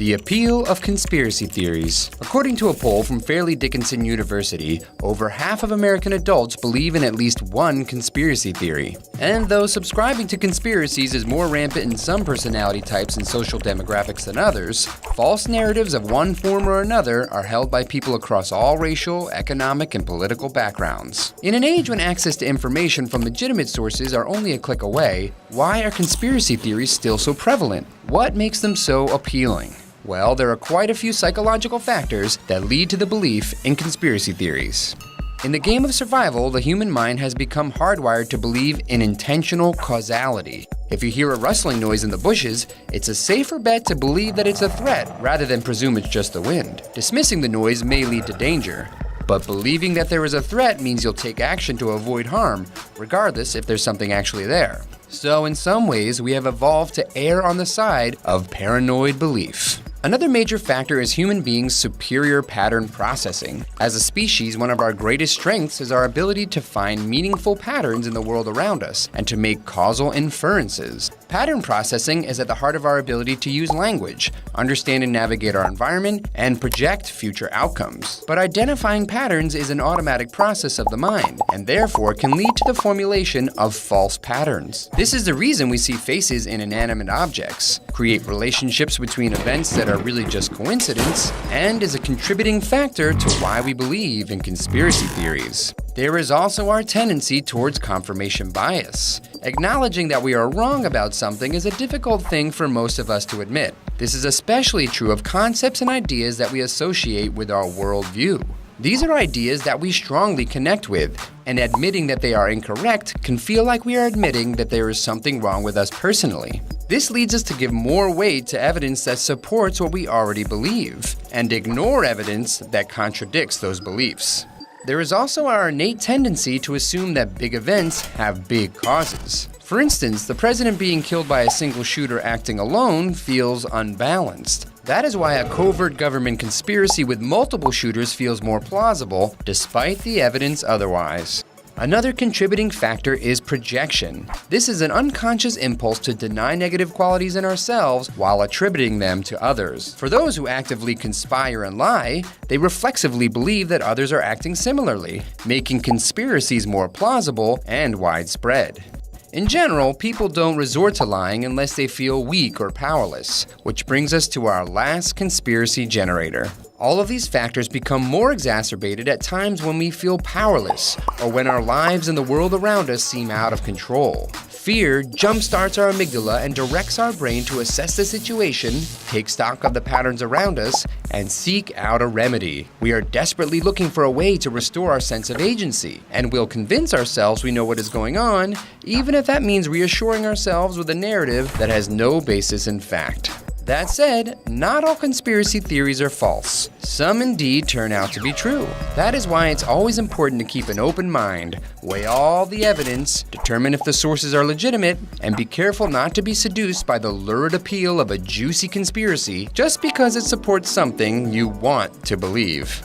The appeal of conspiracy theories. According to a poll from Fairleigh Dickinson University, over half of American adults believe in at least one conspiracy theory. And though subscribing to conspiracies is more rampant in some personality types and social demographics than others, false narratives of one form or another are held by people across all racial, economic, and political backgrounds. In an age when access to information from legitimate sources are only a click away, why are conspiracy theories still so prevalent? What makes them so appealing? Well, there are quite a few psychological factors that lead to the belief in conspiracy theories. In the game of survival, the human mind has become hardwired to believe in intentional causality. If you hear a rustling noise in the bushes, it's a safer bet to believe that it's a threat rather than presume it's just the wind. Dismissing the noise may lead to danger, but believing that there is a threat means you'll take action to avoid harm, regardless if there's something actually there. So in some ways, we have evolved to err on the side of paranoid belief. Another major factor is human beings' superior pattern processing. As a species, one of our greatest strengths is our ability to find meaningful patterns in the world around us and to make causal inferences. Pattern processing is at the heart of our ability to use language, understand and navigate our environment, and project future outcomes. But identifying patterns is an automatic process of the mind, and therefore can lead to the formulation of false patterns. This is the reason we see faces in inanimate objects, create relationships between events that are really just coincidence, and is a contributing factor to why we believe in conspiracy theories. There is also our tendency towards confirmation bias. Acknowledging that we are wrong about something is a difficult thing for most of us to admit. This is especially true of concepts and ideas that we associate with our worldview. These are ideas that we strongly connect with, and admitting that they are incorrect can feel like we are admitting that there is something wrong with us personally. This leads us to give more weight to evidence that supports what we already believe, and ignore evidence that contradicts those beliefs. There is also our innate tendency to assume that big events have big causes. For instance, the president being killed by a single shooter acting alone feels unbalanced. That is why a covert government conspiracy with multiple shooters feels more plausible, despite the evidence otherwise. Another contributing factor is projection. This is an unconscious impulse to deny negative qualities in ourselves while attributing them to others. For those who actively conspire and lie, they reflexively believe that others are acting similarly, making conspiracies more plausible and widespread. In general, people don't resort to lying unless they feel weak or powerless, which brings us to our last conspiracy generator. All of these factors become more exacerbated at times when we feel powerless or when our lives and the world around us seem out of control. Fear jumpstarts our amygdala and directs our brain to assess the situation, take stock of the patterns around us, and seek out a remedy. We are desperately looking for a way to restore our sense of agency, and we'll convince ourselves we know what is going on, even if that means reassuring ourselves with a narrative that has no basis in fact. That said, not all conspiracy theories are false. Some indeed turn out to be true. That is why it's always important to keep an open mind, weigh all the evidence, determine if the sources are legitimate, and be careful not to be seduced by the lurid appeal of a juicy conspiracy just because it supports something you want to believe.